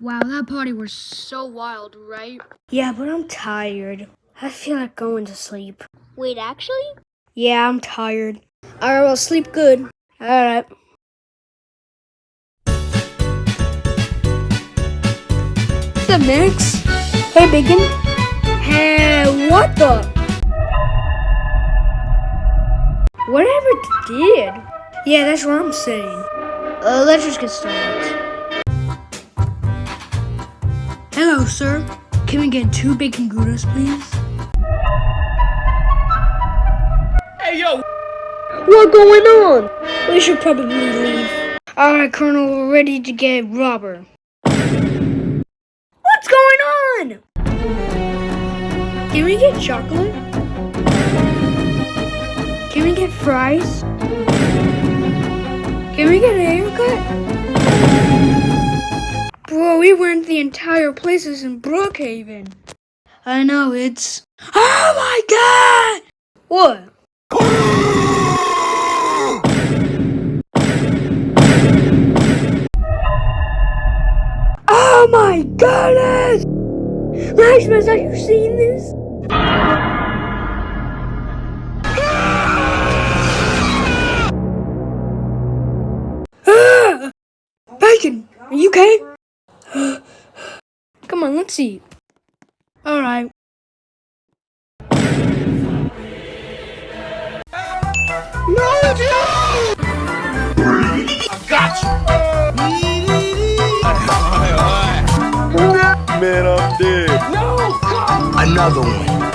Wow, that party was so wild, right? Yeah, but I'm tired. I feel like going to sleep. Wait, actually? Yeah, I'm tired. Alright, well, sleep good. Alright. What's up, Max? Hey, Bacon. Hey, what the? Whatever did? Yeah, that's what I'm saying. Let's just get started. Hello, sir. Can we get 2 bacon goudas, please? Hey, yo! What going on? We should probably leave. Alright, Colonel, we're ready to get robber. What's going on? Can we get chocolate? Can we get fries? Can we get a haircut? Bro, we went the entire places in Brookhaven. I know, it's... Oh my god! What? Oh my goodness! Maximus, have you seen this? Ah! Bacon, are you okay? Come on, let's eat. Alright. No, I got you! Man, I'm dead. No! God! Another one.